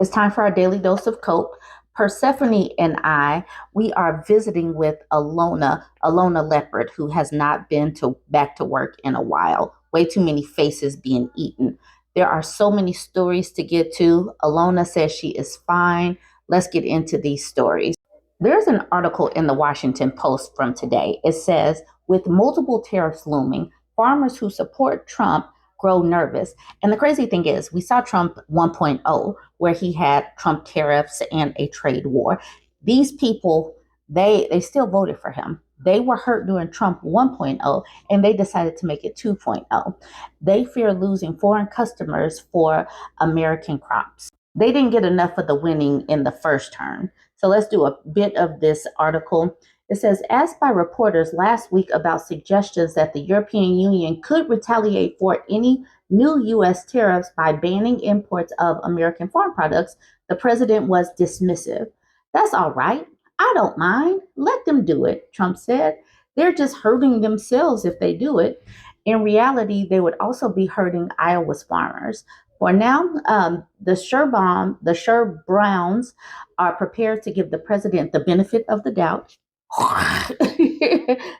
It's time for our daily dose of cope. Persephone and I, we are visiting with Alona Leopard, who has not been to back to work in a while. Way too many faces being eaten. There are so many stories to get to. Alona says she is fine. Let's get into these stories. There's an article in the Washington Post from today. It says, with multiple tariffs looming, farmers who support Trump grow nervous. And the crazy thing is, we saw Trump 1.0, where he had Trump tariffs and a trade war. These people, they still voted for him. They were hurt during Trump 1.0 and they decided to make it 2.0. They fear losing foreign customers for American crops. They didn't get enough of the winning in the first term. So let's do a bit of this article. It says, asked by reporters last week about suggestions that the European Union could retaliate for any new U.S. tariffs by banning imports of American farm products, the president was dismissive. That's all right. I don't mind. Let them do it, Trump said. They're just hurting themselves if they do it. In reality, they would also be hurting Iowa's farmers. For now, the Sher Browns are prepared to give the president the benefit of the doubt.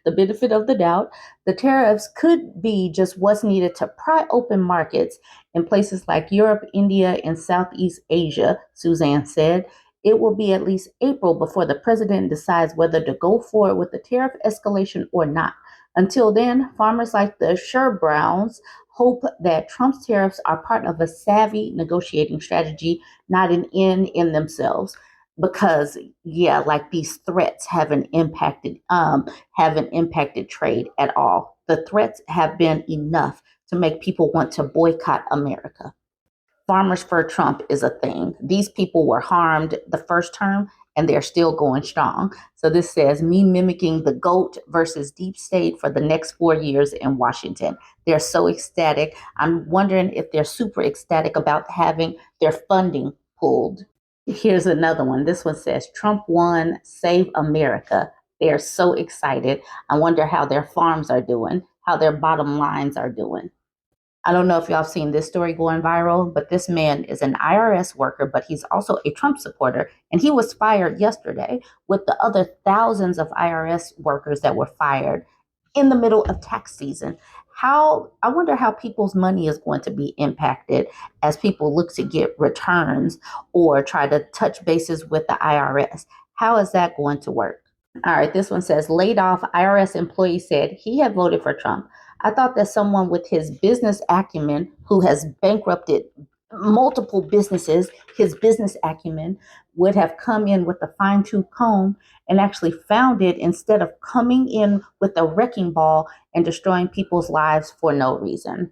The benefit of the doubt. The tariffs could be just what's needed to pry open markets in places like Europe, India, and Southeast Asia, Suzanne said. It will be at least April before the president decides whether to go forward with the tariff escalation or not. Until then, farmers like the Sher Browns hope that Trump's tariffs are part of a savvy negotiating strategy, not an end in themselves. Because like these threats haven't impacted trade at all. The threats have been enough to make people want to boycott America. Farmers for Trump is a thing. These people were harmed the first term and they're still going strong. So this says, me mimicking the GOAT versus deep state for the next 4 years in Washington. They're so ecstatic. I'm wondering if they're super ecstatic about having their funding pulled. Here's another one. This one says, Trump won, save America. They're so excited. I wonder how their farms are doing, how their bottom lines are doing. I don't know if y'all have seen this story going viral, but this man is an IRS worker, but he's also a Trump supporter. And he was fired yesterday with the other thousands of IRS workers that were fired in the middle of tax season. I wonder how people's money is going to be impacted as people look to get returns or try to touch bases with the IRS. How is that going to work? All right, this one says, laid off IRS employee said he had voted for Trump. I thought that someone with his business acumen, who has bankrupted multiple businesses, his business acumen would have come in with a fine tooth comb and actually found it instead of coming in with a wrecking ball and destroying people's lives for no reason.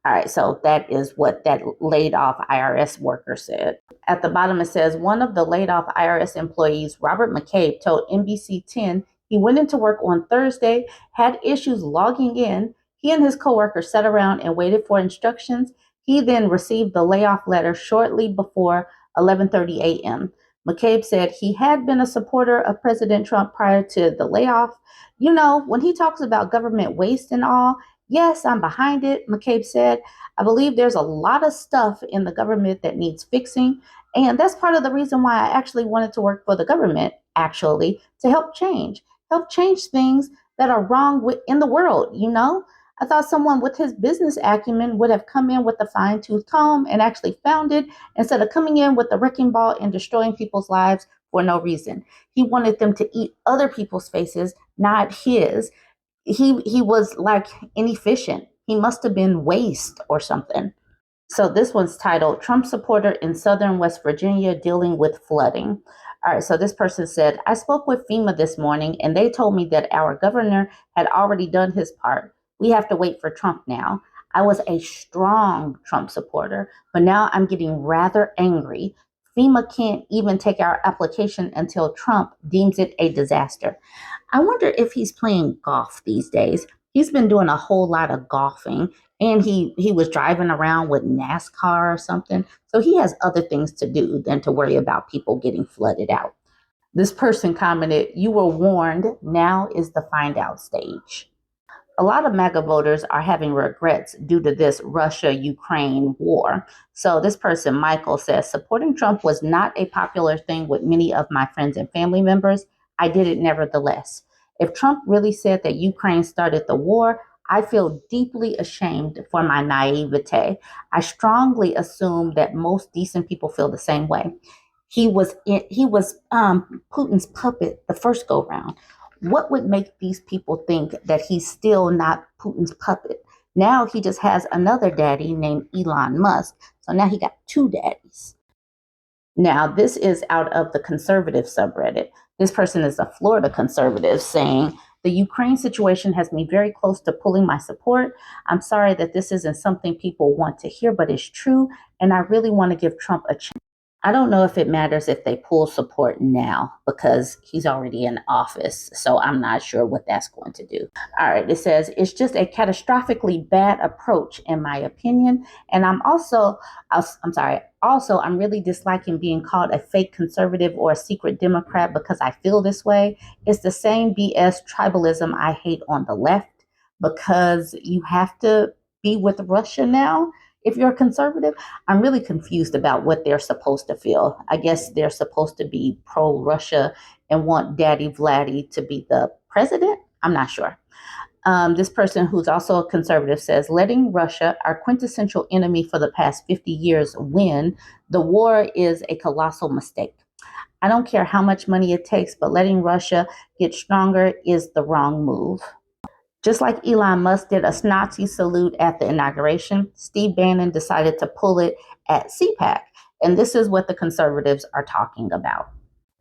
All right, so that is what that laid off IRS worker said. At the bottom, it says, one of the laid off IRS employees, Robert McCabe, told NBC 10 he went into work on Thursday, had issues logging in. He and his coworkers sat around and waited for instructions. He then received the layoff letter shortly before 11:30 a.m. McCabe said he had been a supporter of President Trump prior to the layoff. You know, when he talks about government waste and all, yes, I'm behind it, McCabe said. I believe there's a lot of stuff in the government that needs fixing. And that's part of the reason why I actually wanted to work for the government, actually, to help change things that are wrong in the world, you know? I thought someone with his business acumen would have come in with a fine tooth comb and actually found it instead of coming in with the wrecking ball and destroying people's lives for no reason. He wanted them to eat other people's faces, not his. He was like inefficient. He must have been waste or something. So this one's titled Trump supporter in Southern West Virginia dealing with flooding. All right, so this person said, I spoke with FEMA this morning and they told me that our governor had already done his part. We have to wait for Trump now. I was a strong Trump supporter, but now I'm getting rather angry. FEMA can't even take our application until Trump deems it a disaster. I wonder if he's playing golf these days. He's been doing a whole lot of golfing and he was driving around with NASCAR or something. So he has other things to do than to worry about people getting flooded out. This person commented, you were warned, now is the find out stage. A lot of MAGA voters are having regrets due to this Russia-Ukraine war. So this person, Michael, says, supporting Trump was not a popular thing with many of my friends and family members. I did it nevertheless. If Trump really said that Ukraine started the war, I feel deeply ashamed for my naivete. I strongly assume that most decent people feel the same way. He was Putin's puppet the first go round. What would make these people think that he's still not Putin's puppet? Now he just has another daddy named Elon Musk. So now he got two daddies. Now, this is out of the conservative subreddit. This person is a Florida conservative saying, the Ukraine situation has me very close to pulling my support. I'm sorry that this isn't something people want to hear, but it's true. And I really want to give Trump a chance. I don't know if it matters if they pull support now because he's already in office. So I'm not sure what that's going to do. All right. It says it's just a catastrophically bad approach, in my opinion. And I'm sorry. Also, I'm really disliking being called a fake conservative or a secret Democrat because I feel this way. It's the same BS tribalism I hate on the left because you have to be with Russia now if you're a conservative. I'm really confused about what they're supposed to feel. I guess they're supposed to be pro-Russia and want Daddy Vladdy to be the president. I'm not sure. This person, who's also a conservative, says, letting Russia, our quintessential enemy for the past 50 years, win the war is a colossal mistake. I don't care how much money it takes, but letting Russia get stronger is the wrong move. Just like Elon Musk did a Nazi salute at the inauguration, Steve Bannon decided to pull it at CPAC. And this is what the conservatives are talking about.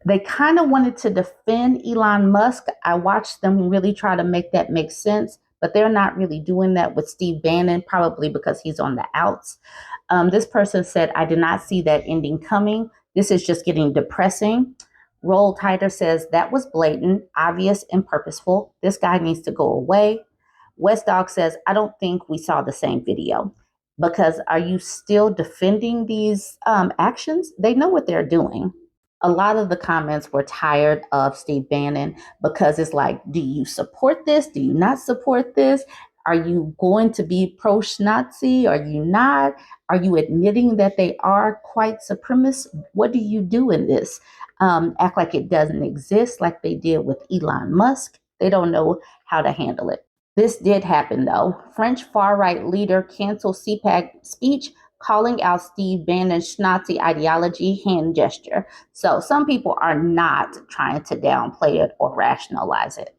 They kind of wanted to defend Elon Musk. I watched them really try to make that make sense, but they're not really doing that with Steve Bannon, probably because he's on the outs. This person said, I did not see that ending coming. This is just getting depressing. Roll Tighter says, that was blatant, obvious, and purposeful. This guy needs to go away. West Dog says, I don't think we saw the same video. Because are you still defending these actions? They know what they're doing. A lot of the comments were tired of Steve Bannon because it's like, do you support this? Do you not support this? Are you going to be pro-Nazi? Are you not? Are you admitting that they are quite supremacist? What do you do in this? Act like it doesn't exist, like they did with Elon Musk. They don't know how to handle it. This did happen, though. French far-right leader canceled CPAC speech, calling out Steve Bannon's Nazi ideology hand gesture. So some people are not trying to downplay it or rationalize it.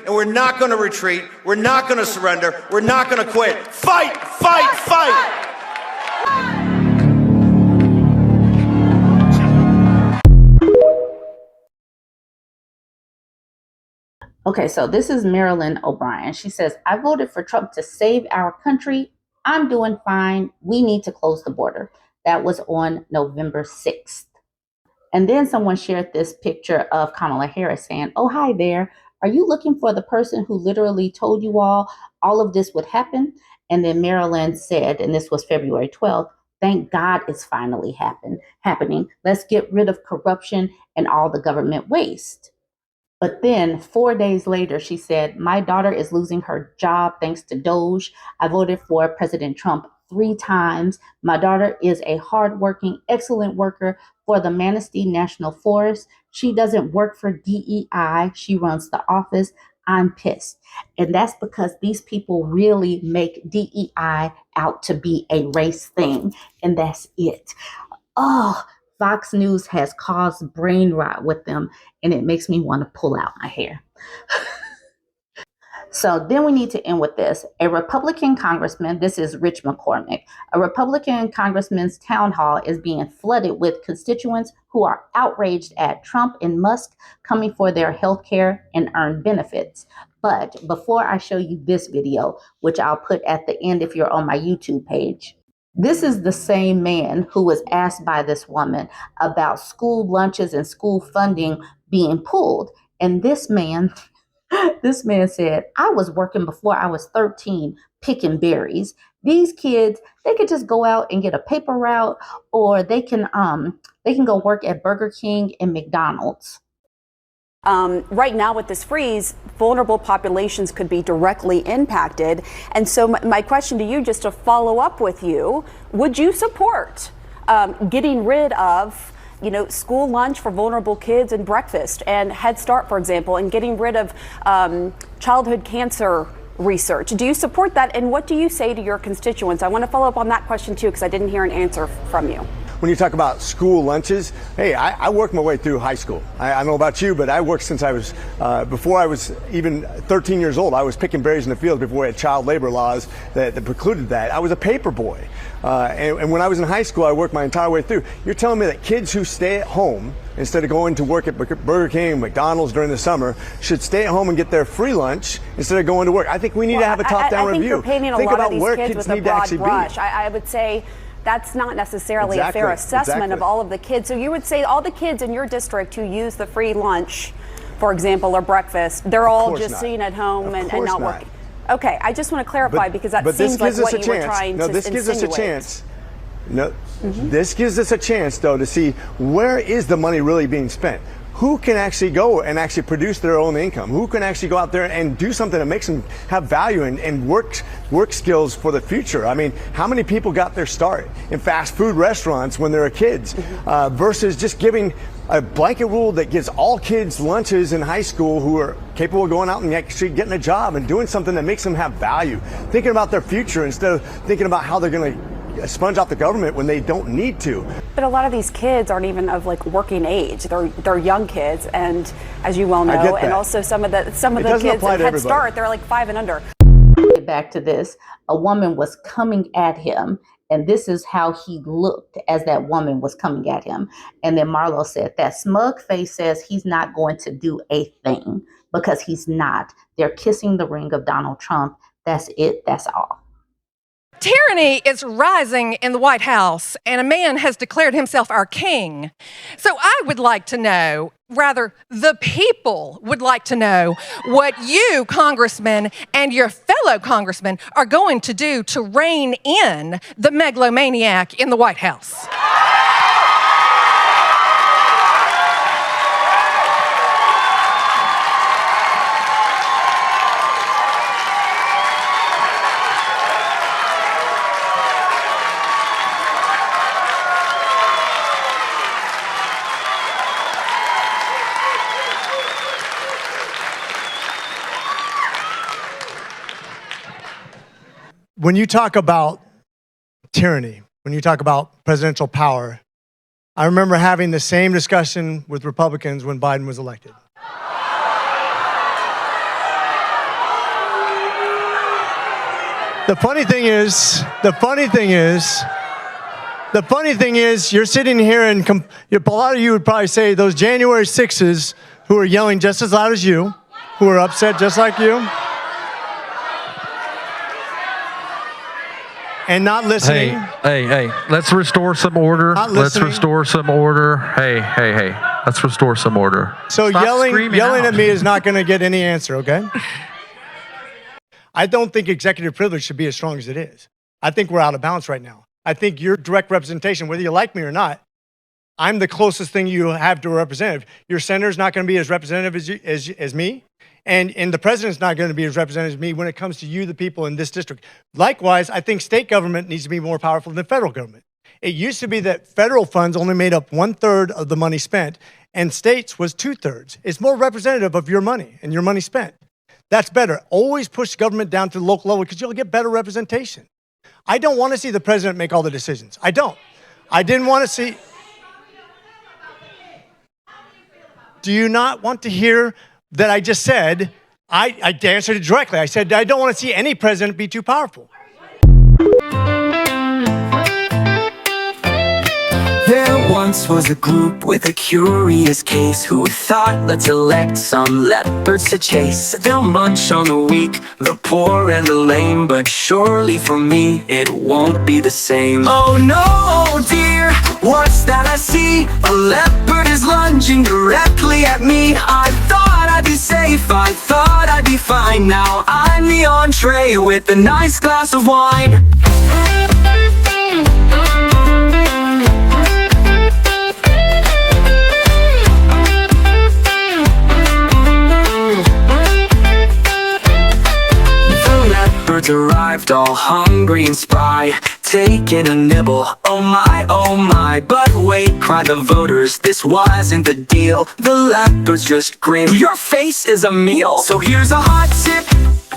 And we're not going to retreat. We're not going to surrender. We're not going to quit. Fight, fight, fight! Okay, so this is Marilyn O'Brien. She says, I voted for Trump to save our country. I'm doing fine. We need to close the border. That was on November 6th. And then someone shared this picture of Kamala Harris saying, oh, hi there. Are you looking for the person who literally told you all of this would happen? And then Marilyn said, and this was February 12th, thank God it's finally happening. Let's get rid of corruption and all the government waste. But then 4 days later, she said, my daughter is losing her job thanks to Doge. I voted for President Trump 3 times. My daughter is a hardworking, excellent worker for the Manistee National Forest. She doesn't work for DEI. She runs the office. I'm pissed. And that's because these people really make DEI out to be a race thing. And that's it. Oh, Fox News has caused brain rot with them, and it makes me want to pull out my hair. So then we need to end with this. A Republican congressman, this is Rich McCormick, a Republican congressman's town hall is being flooded with constituents who are outraged at Trump and Musk coming for their health care and earned benefits. But before I show you this video, which I'll put at the end if you're on my YouTube page, this is the same man who was asked by this woman about school lunches and school funding being pulled. And this man said, I was working before I was 13 picking berries. These kids, they could just go out and get a paper route, or they can go work at Burger King and McDonald's. Right now with this freeze, vulnerable populations could be directly impacted. And so my question to you, just to follow up with you, would you support getting rid of school lunch for vulnerable kids and breakfast and Head Start, for example, and getting rid of childhood cancer research? Do you support that? And what do you say to your constituents? I want to follow up on that question too, because I didn't hear an answer from you. When you talk about school lunches, hey, I worked my way through high school. I don't know about you, but I worked since I was, before I was even 13 years old. I was picking berries in the field before we had child labor laws that precluded that. I was a paper boy. And when I was in high school, I worked my entire way through. You're telling me that kids who stay at home instead of going to work at Burger King, McDonald's during the summer, should stay at home and get their free lunch instead of going to work? I think we need to have a top-down review. I think you're painting a lot of these kids with a broad brush. I would say that's not necessarily a fair assessment of all of the kids. So you would say all the kids in your district who use the free lunch, for example, or breakfast, they're all just sitting at home and not working. Okay, I just want to clarify because that seems like what you were trying to insinuate. This gives us a chance. This gives us a chance, though, to see where is the money really being spent. Who can actually go and actually produce their own income? Who can actually go out there and do something that makes them have value and work skills for the future? I mean, how many people got their start in fast food restaurants when they were kids versus just giving a blanket rule that gives all kids lunches in high school who are capable of going out and actually getting a job and doing something that makes them have value, thinking about their future instead of thinking about how they're going to sponge off the government when they don't need to. But a lot of these kids aren't even of working age. They're young kids, and as you well know, and also some of the kids at Head Start, they're 5 and under. Back to this, a woman was coming at him, and this is how he looked as that woman was coming at him. And then Marlo said, that smug face says he's not going to do a thing because he's not. They're kissing the ring of Donald Trump. That's it. That's all. Tyranny is rising in the White House, and a man has declared himself our king. So I would like to know, rather, the people would like to know what you, congressmen, and your fellow congressmen are going to do to rein in the megalomaniac in the White House. When you talk about tyranny, when you talk about presidential power, I remember having the same discussion with Republicans when Biden was elected. The funny thing is, you're sitting here and a lot of you would probably say those January 6s who are yelling just as loud as you, who are upset just like you, and not listening. Hey, let's restore some order. Let's restore some order. Hey, let's restore some order. So yelling at me is not going to get any answer, okay? I don't think executive privilege should be as strong as it is. I think we're out of balance right now. I think your direct representation, whether you like me or not, I'm the closest thing you have to a representative. Your senator's not going to be as representative as me. And the president's not going to be as representative as me when it comes to you, the people in this district. Likewise, I think state government needs to be more powerful than federal government. It used to be that federal funds only made up 1/3 of the money spent, and states was 2/3. It's more representative of your money and your money spent. That's better. Always push government down to the local level because you'll get better representation. I don't want to see the president make all the decisions. I don't. I didn't want to see. Do you not want to hear that I just said? I answered it directly. I said, I don't want to see any president be too powerful. There once was a group with a curious case who thought, let's elect some leopards to chase. They'll munch on the weak, the poor and the lame, but surely for me it won't be the same. Oh no, dear, what's that I see? A leopard is lunging directly at me. I thought I'd be safe, I thought I'd be fine. Now I'm the entree with a nice glass of wine. all hungry and spry, taking a nibble. Oh my, but wait, cried the voters, this wasn't the deal. The leopards just grinned, your face is a meal. So here's a hot tip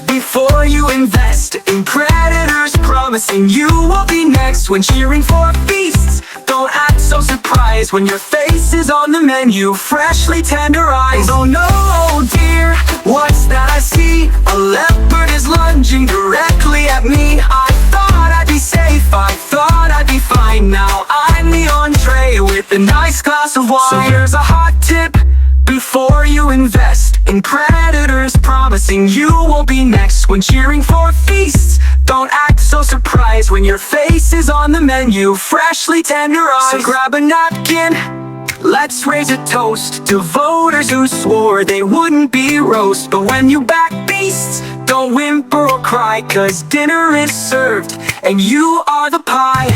before you invest in predators, promising you will be next when cheering for feasts. Don't act so surprised when your face is on the menu, freshly tenderized. Oh no, oh dear, what's that I see? A leopard is lunging directly at me. I thought I'd be safe, I thought I'd be fine. Now I'm the entree with a nice glass of wine. So here's a hot tip before you invest in predators, promising you won't be next when cheering for feasts. Don't act so surprised when your face is on the menu, freshly tenderized. So grab a napkin, let's raise a toast to voters who swore they wouldn't be roast. But when you back beasts, don't whimper or cry, 'cause dinner is served and you are the pie.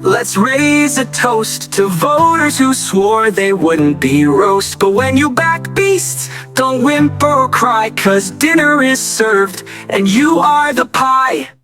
Let's raise a toast to voters who swore they wouldn't be roast. But when you back beasts, don't whimper or cry, 'cause dinner is served and you are the pie.